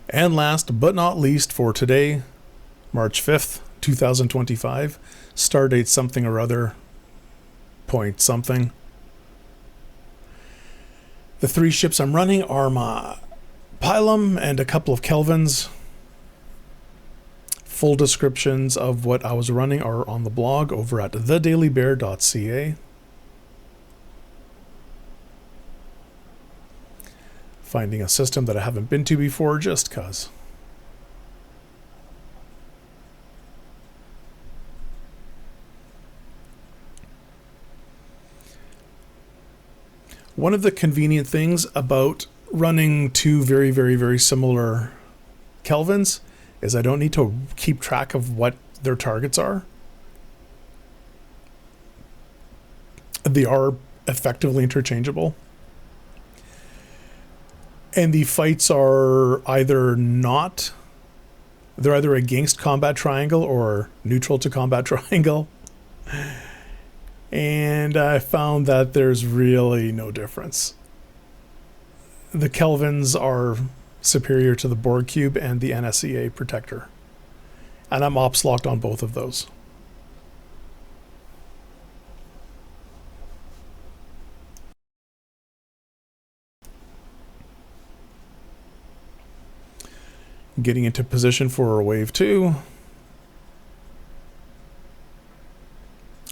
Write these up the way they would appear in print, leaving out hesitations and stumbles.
And last but not least for today, March 5th, 2025, stardate something or other, point something. The three ships I'm running are my Pylum and a couple of Kelvins. Full descriptions of what I was running are on the blog over at thedailybear.ca. Finding a system that I haven't been to before just cuz. One of the convenient things about running two very similar Kelvins is I don't need to keep track of what their targets are. They are effectively interchangeable. And the fights are either against combat triangle or neutral to combat triangle. And I found that there's really no difference. The Kelvins are superior to the Borg Cube and the NSEA Protector. And I'm ops locked on both of those. Getting into position for wave 2.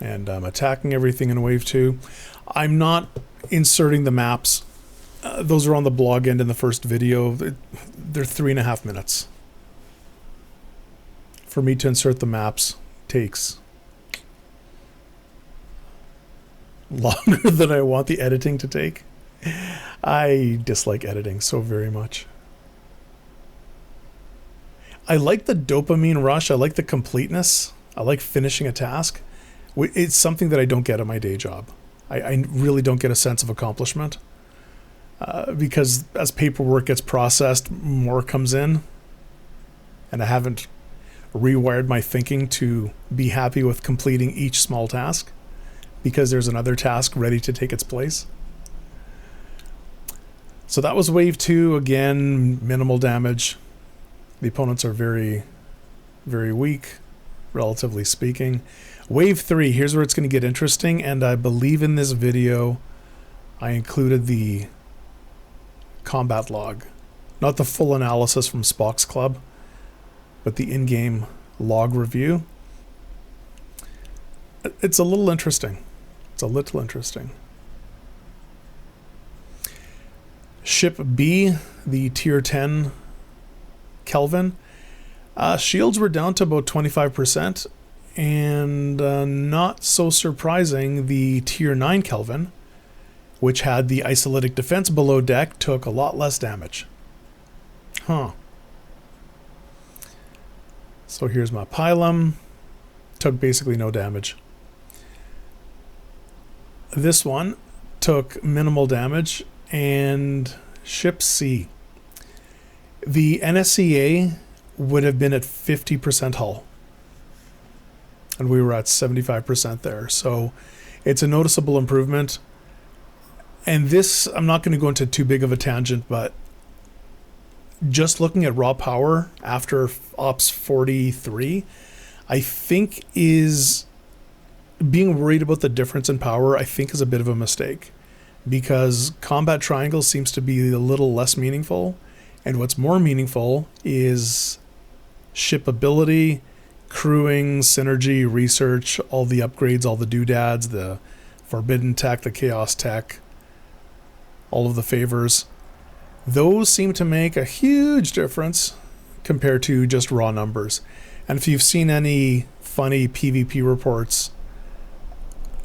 And I'm attacking everything in wave 2. I'm not inserting the maps. Those are on the blog end in the first video. They're 3.5 minutes. For me to insert the maps takes longer than I want the editing to take. I dislike editing so very much. I like the dopamine rush. I like the completeness. I like finishing a task. It's something that I don't get at my day job. I really don't get a sense of accomplishment because as paperwork gets processed, more comes in. And I haven't rewired my thinking to be happy with completing each small task because there's another task ready to take its place. So that was wave 2. Again, minimal damage. The opponents are very weak, relatively speaking. Wave 3, here's where it's going to get interesting, and I believe in this video I included the combat log. Not the full analysis from Spock's Club, but the in-game log review. It's a little interesting. It's a little interesting. Ship B, the Tier 10 Kelvin, shields were down to about 25%, and not so surprising, the Tier 9 Kelvin, which had the isolytic defense below deck, took a lot less damage. So here's my Pylum, took basically no damage. This one took minimal damage, and Ship C. The NSEA would have been at 50% hull. And we were at 75% there. So it's a noticeable improvement. And this, I'm not going to go into too big of a tangent, but just looking at raw power after Ops 43, I think is being worried about the difference in power, I think is a bit of a mistake. Because combat triangle seems to be a little less meaningful. And what's more meaningful is ship ability, crewing, synergy, research, all the upgrades, all the doodads, the forbidden tech, the chaos tech, all of the favors. Those seem to make a huge difference compared to just raw numbers. And if you've seen any funny PvP reports,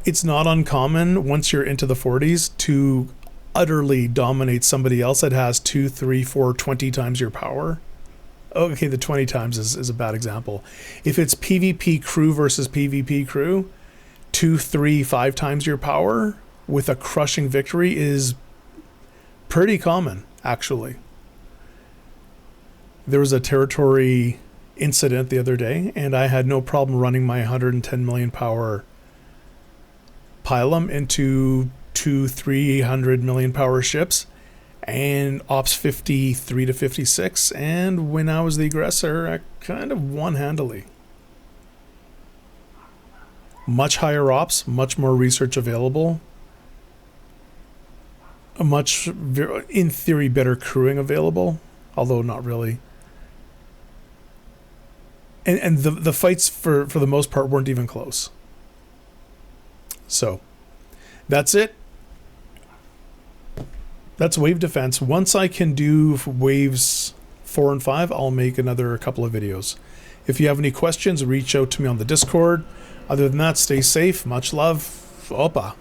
it's not uncommon once you're into the 40s to utterly dominate somebody else that has 2, 3, 4, 20 times your power. Okay, the 20 times is a bad example. If it's PvP crew versus PvP crew, 2, 3, 5 times your power with a crushing victory is pretty common, actually. There was a territory incident the other day, and I had no problem running my 110 million power Pylum into 200-300 million power ships and Ops 53 to 56, and when I was the aggressor, I kind of won handily. Much higher Ops, much more research available, a much, in theory, better crewing available, although not really. And the fights, for the most part, weren't even close. So, that's it. That's wave defense. Once I can do waves 4 and 5, I'll make another couple of videos. If you have any questions, reach out to me on the Discord. Other than that, stay safe. Much love. Opa.